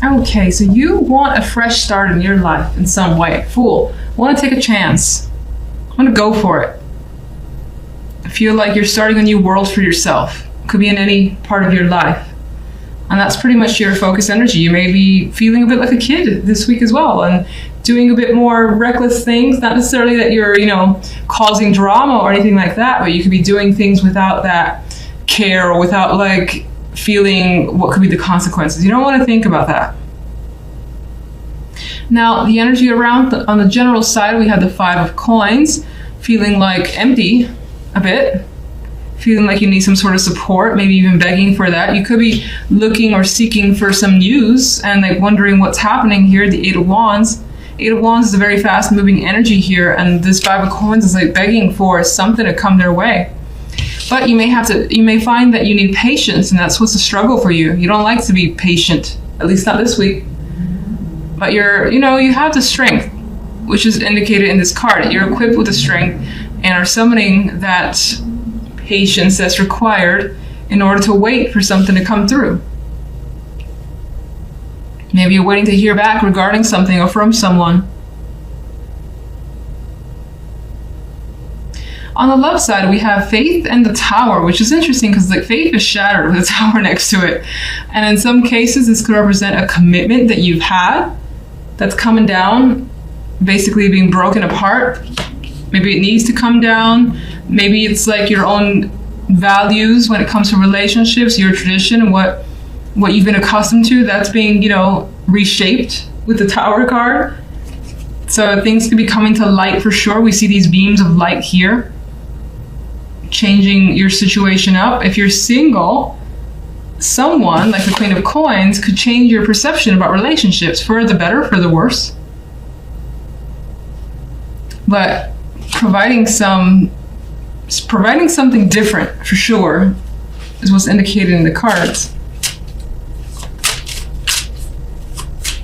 Okay, so you want a fresh start in your life in some way. Fool. Want to take a chance. Want to go for it. I feel like you're starting a new world for yourself. Could be in any part of your life. And that's pretty much your focus energy. You may be feeling a bit like a kid this week as well and doing a bit more reckless things. Not necessarily that you're, causing drama or anything like that, but you could be doing things without that care or without like feeling what could be the consequences. You don't want to think about that. Now, the energy around on the general side, we have the 5 of coins, feeling like empty a bit. Feeling like you need some sort of support, maybe even begging for that. You could be looking or seeking for some news and like wondering what's happening here. The 8 of Wands. 8 of Wands is a very fast moving energy here, and this 5 of coins is like begging for something to come their way. But you may find that you need patience, and that's what's a struggle for you. You don't like to be patient, at least not this week. But you have the strength, which is indicated in this card. You're equipped with the strength and are summoning that patience that's required in order to wait for something to come through. Maybe you're waiting to hear back regarding something or from someone. On the love side, we have Faith and the Tower, which is interesting because like Faith is shattered with a tower next to it. And in some cases, this could represent a commitment that you've had that's coming down, basically being broken apart. Maybe it needs to come down. Maybe it's like your own values when it comes to relationships, your tradition, and what you've been accustomed to, that's being, reshaped with the Tower card. So things could be coming to light for sure. We see these beams of light here, changing your situation up. If you're single, someone like the Queen of Coins could change your perception about relationships for the better, for the worse. But providing something different for sure is what's indicated in the cards.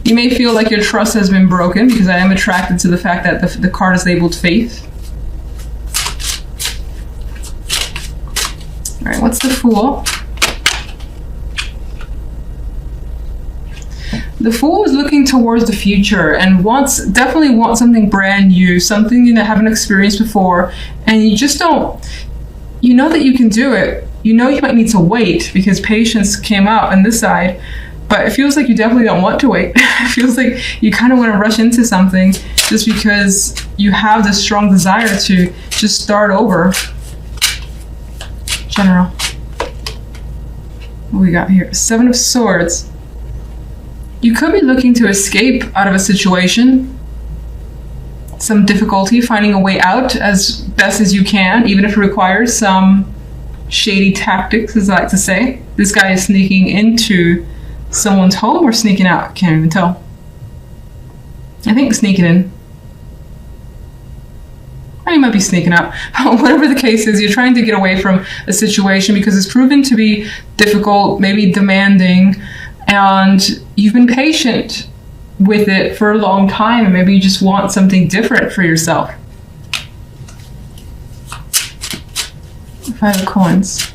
You may feel like your trust has been broken, because I am attracted to the fact that the card is labeled Faith. All right, what's the Fool? The Fool is looking towards the future and definitely wants something brand new, something you haven't experienced before, and you just don't. You know that you can do it. You know you might need to wait because patience came up on this side, but it feels like you definitely don't want to wait. It feels like you kind of want to rush into something just because you have this strong desire to just start over. General. What we got here? 7 of Swords. You could be looking to escape out of a situation, some difficulty, finding a way out as best as you can, even if it requires some shady tactics, as I like to say. This guy is sneaking into someone's home or sneaking out. Can't even tell. I think sneaking in. Or you might be sneaking out. Whatever the case is, you're trying to get away from a situation because it's proven to be difficult, maybe demanding, and you've been patient with it for a long time, and maybe you just want something different for yourself. 5 of Coins.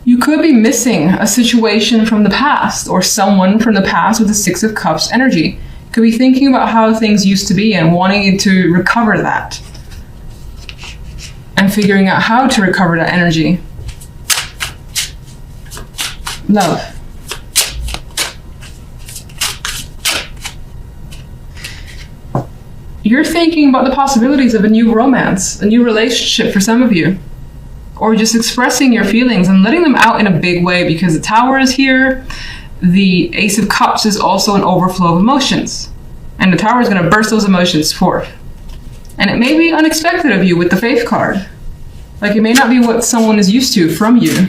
You could be missing a situation from the past or someone from the past with the 6 of Cups energy. You could be thinking about how things used to be and wanting to recover that and figuring out how to recover that energy. Love. You're thinking about the possibilities of a new romance, a new relationship for some of you, or just expressing your feelings and letting them out in a big way, because the Tower is here. The Ace of Cups is also an overflow of emotions, and the Tower is going to burst those emotions forth. And it may be unexpected of you with the Faith card. Like, it may not be what someone is used to from you.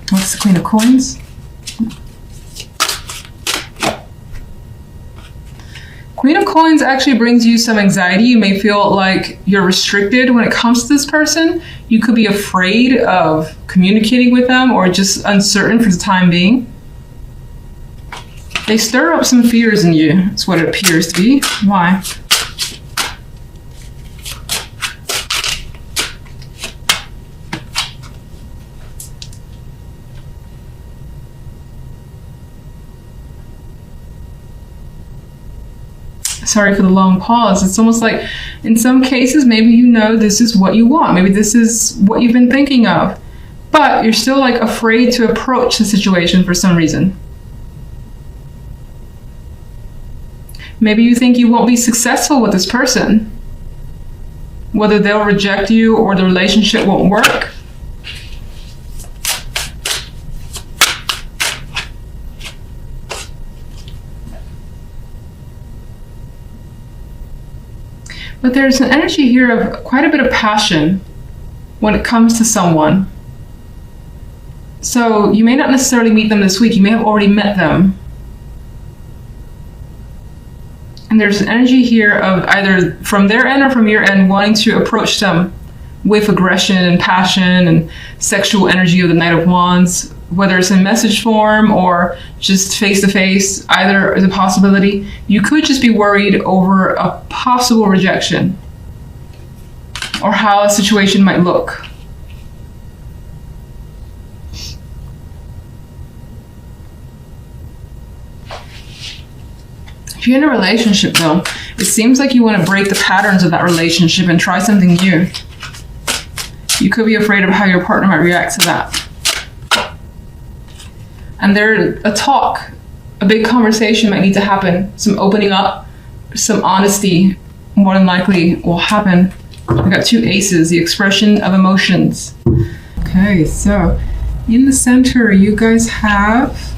What's the Queen of Coins? Queen of Coins actually brings you some anxiety. You may feel like you're restricted when it comes to this person. You could be afraid of communicating with them or just uncertain for the time being. They stir up some fears in you. That's what it appears to be. Why? Sorry for the long pause. It's almost like in some cases, maybe you know this is what you want. Maybe this is what you've been thinking of. But you're still like afraid to approach the situation for some reason. Maybe you think you won't be successful with this person. Whether they'll reject you or the relationship won't work. But there's an energy here of quite a bit of passion when it comes to someone. So you may not necessarily meet them this week. You may have already met them. And there's an energy here of either from their end or from your end wanting to approach them with aggression and passion and sexual energy of the Knight of Wands, whether it's in message form or just face-to-face, either is a possibility. You could just be worried over a possible rejection or how a situation might look. If you're in a relationship though, it seems like you want to break the patterns of that relationship and try something new. You could be afraid of how your partner might react to that. And there, a big conversation might need to happen. Some opening up, some honesty more than likely will happen. I got 2 aces, the expression of emotions. Okay, so in the center, you guys have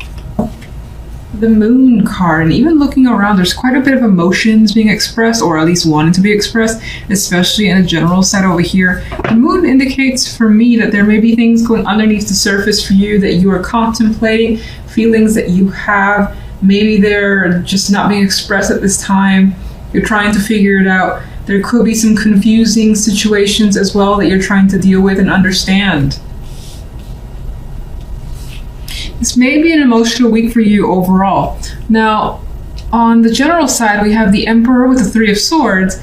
the Moon card. And even looking around, there's quite a bit of emotions being expressed, or at least wanting to be expressed, especially in a general side over here. The Moon indicates for me that there may be things going underneath the surface for you that you are contemplating, feelings that you have. Maybe they're just not being expressed at this time. You're trying to figure it out. There could be some confusing situations as well that you're trying to deal with and understand. This may be an emotional week for you overall. Now, on the general side, we have the Emperor with the 3 of Swords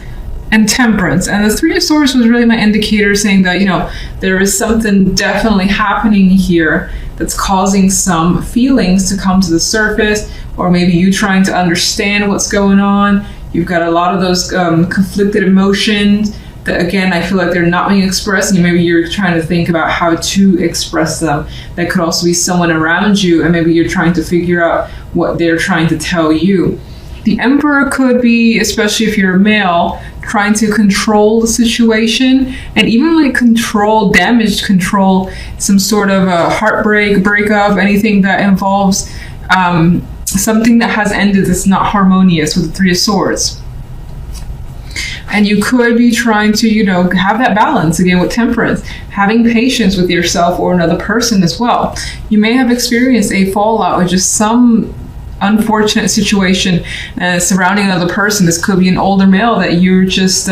and Temperance. And the 3 of Swords was really my indicator saying that, there is something definitely happening here that's causing some feelings to come to the surface, or maybe you trying to understand what's going on. You've got a lot of those conflicted emotions that, again, I feel like they're not being expressed, and maybe you're trying to think about how to express them. That could also be someone around you, and maybe you're trying to figure out what they're trying to tell you. The Emperor could be, especially if you're a male, trying to control the situation and even control some sort of a heartbreak, breakup, anything that involves something that has ended that's not harmonious with the 3 of Swords. And you could be trying to, have that balance again with Temperance, having patience with yourself or another person as well. You may have experienced a fallout with just some unfortunate situation surrounding another person. This could be an older male that you're just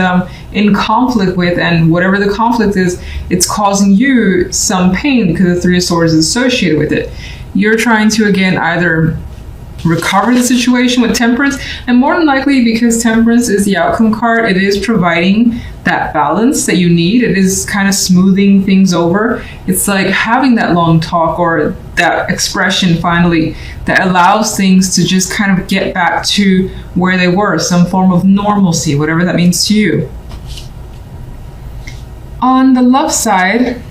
in conflict with, and whatever the conflict is, it's causing you some pain because the 3 of Swords is associated with it. You're trying to, again, either recover the situation with Temperance, and more than likely, because Temperance is the outcome card, it is providing that balance that you need. It is kind of smoothing things over. It's like having that long talk or that expression finally that allows things to just kind of get back to where they were, some form of normalcy, whatever that means to you. On the love side,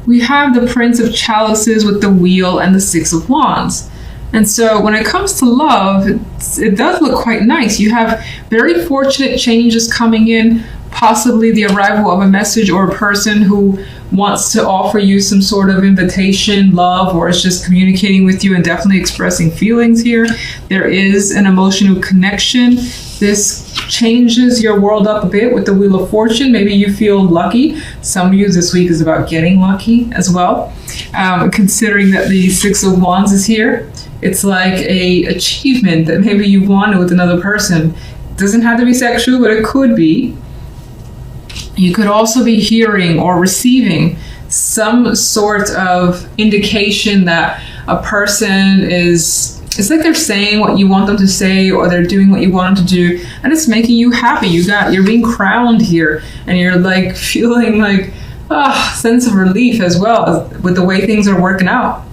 we have the Prince of Chalices with the Wheel and the 6 of Wands. And so when it comes to love, it does look quite nice. You have very fortunate changes coming in, possibly the arrival of a message or a person who wants to offer you some sort of invitation, love, or is just communicating with you and definitely expressing feelings here. There is an emotional connection. This changes your world up a bit with the Wheel of Fortune. Maybe you feel lucky. Some of you this week is about getting lucky as well. Considering that the 6 of Wands is here, it's like a achievement that maybe you wanted with another person. It doesn't have to be sexual, but it could be. You could also be hearing or receiving some sort of indication that a person is, it's like they're saying what you want them to say, or they're doing what you want them to do, and it's making you happy. You're being crowned here, and you're like feeling like sense of relief as well with the way things are working out.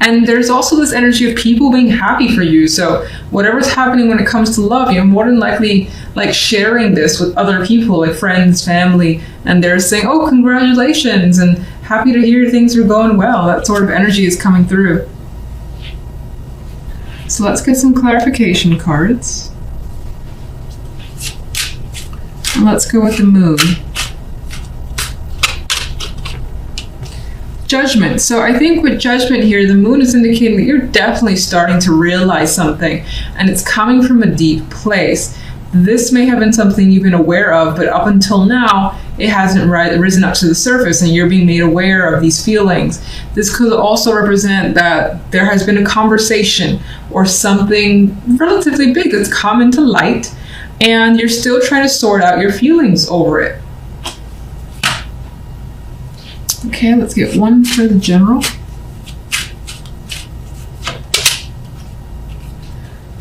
And there's also this energy of people being happy for you. So whatever's happening when it comes to love, you're more than likely like sharing this with other people, like friends, family, and they're saying, oh, congratulations, and happy to hear things are going well. That sort of energy is coming through. So let's get some clarification cards. And let's go with the moon. Judgment. So I think with judgment here, the moon is indicating that you're definitely starting to realize something, and it's coming from a deep place. This may have been something you've been aware of, but up until now, it hasn't risen up to the surface, and you're being made aware of these feelings. This could also represent that there has been a conversation or something relatively big that's come into light, and you're still trying to sort out your feelings over it. Okay, let's get one for the general.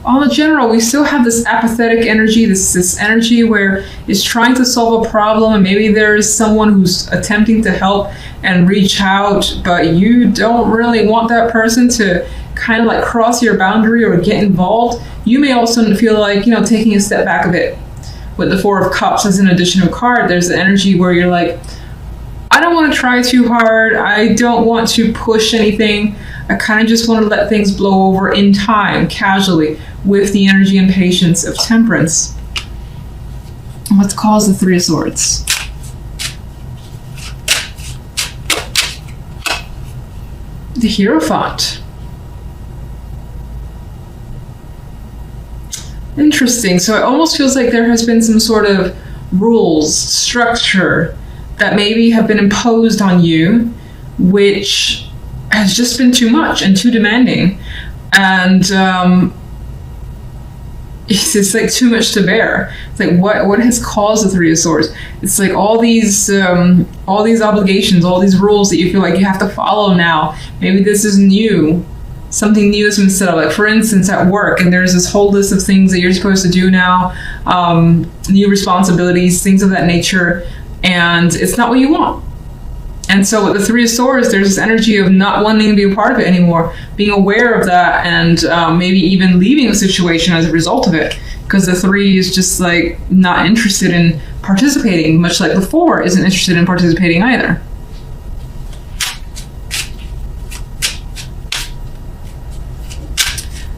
On the general, we still have this apathetic energy, this energy where it's trying to solve a problem, and maybe there's someone who's attempting to help and reach out, but you don't really want that person to kind of like cross your boundary or get involved. You may also feel like, taking a step back a bit. With the Four of Cups as an additional card, there's the energy where you're like, I don't want to try too hard. I don't want to push anything. I kind of just want to let things blow over in time, casually, with the energy and patience of Temperance. And let's cause the Three of Swords. The Hierophant. Interesting. So it almost feels like there has been some sort of rules, structure, that maybe have been imposed on you, which has just been too much and too demanding. And it's like too much to bear. It's like, what has caused the Three of Swords? It's like all these obligations, all these rules that you feel like you have to follow now. Maybe this is new. Something new has been set up, like for instance at work, and there's this whole list of things that you're supposed to do now, new responsibilities, things of that nature, and it's not what you want. And so with the Three of Swords, there's this energy of not wanting to be a part of it anymore, being aware of that, and maybe even leaving the situation as a result of it, because the Three is just like not interested in participating, much like the Four isn't interested in participating either.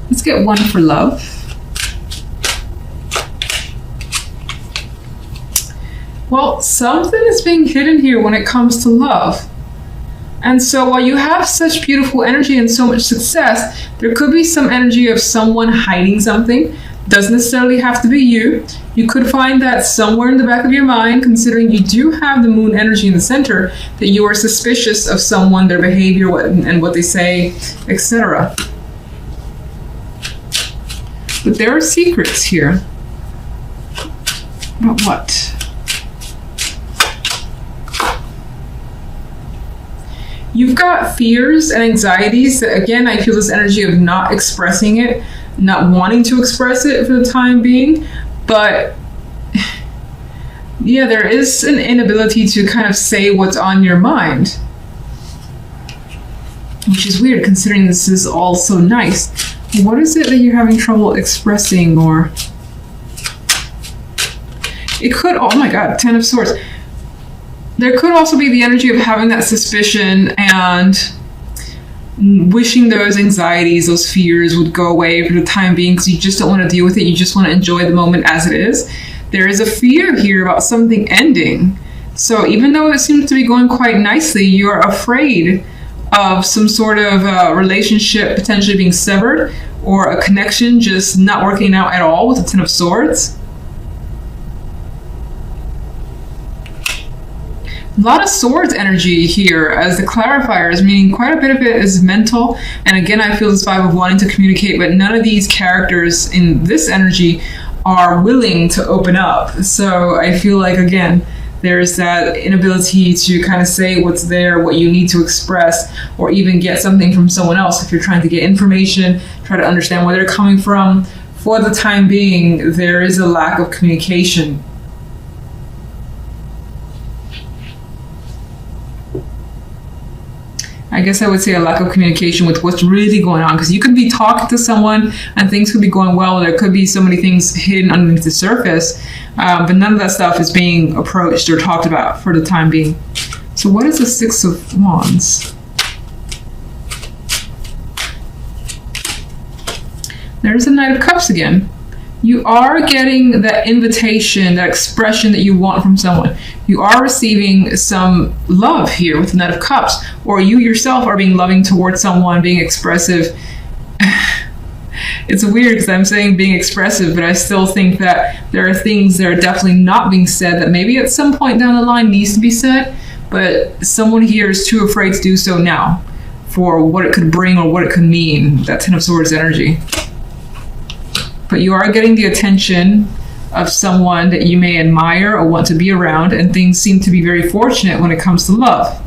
Let's get one for love. Well, something is being hidden here when it comes to love. And so while you have such beautiful energy and so much success, there could be some energy of someone hiding something. Doesn't necessarily have to be you. You could find that somewhere in the back of your mind, considering you do have the moon energy in the center, that you are suspicious of someone, their behavior, and what they say, etc. But there are secrets here. About what? You've got fears and anxieties that, again, I feel this energy of not expressing it, not wanting to express it for the time being. But yeah, there is an inability to kind of say what's on your mind, which is weird considering this is all so nice. What is it that you're having trouble expressing? Or it could, oh my God, Ten of Swords. There could also be the energy of having that suspicion and wishing those anxieties, those fears would go away for the time being, because you just don't want to deal with it. You just want to enjoy the moment as it is. There is a fear here about something ending. So even though it seems to be going quite nicely, you're afraid of some sort of relationship potentially being severed, or a connection just not working out at all with the Ten of Swords. A lot of swords energy here as the clarifiers, meaning quite a bit of it is mental. And again, I feel this vibe of wanting to communicate, but none of these characters in this energy are willing to open up. So I feel like, again, there's that inability to kind of say what's there, what you need to express, or even get something from someone else. If you're trying to get information, try to understand where they're coming from. For the time being, there is a lack of communication. guess I would say a lack of communication with what's really going on, because you could be talking to someone and things could be going well. There could be so many things hidden underneath the surface, but none of that stuff is being approached or talked about for the time being. So what is the Six of Wands? There's the Knight of Cups again. You are getting that invitation, that expression that you want from someone. You are receiving some love here with the Knight of Cups, or you yourself are being loving towards someone, being expressive. It's weird because I'm saying being expressive, but I still think that there are things that are definitely not being said that maybe at some point down the line needs to be said, but someone here is too afraid to do so now for what it could bring or what it could mean, that Ten of Swords energy. But you are getting the attention of someone that you may admire or want to be around, and things seem to be very fortunate when it comes to love.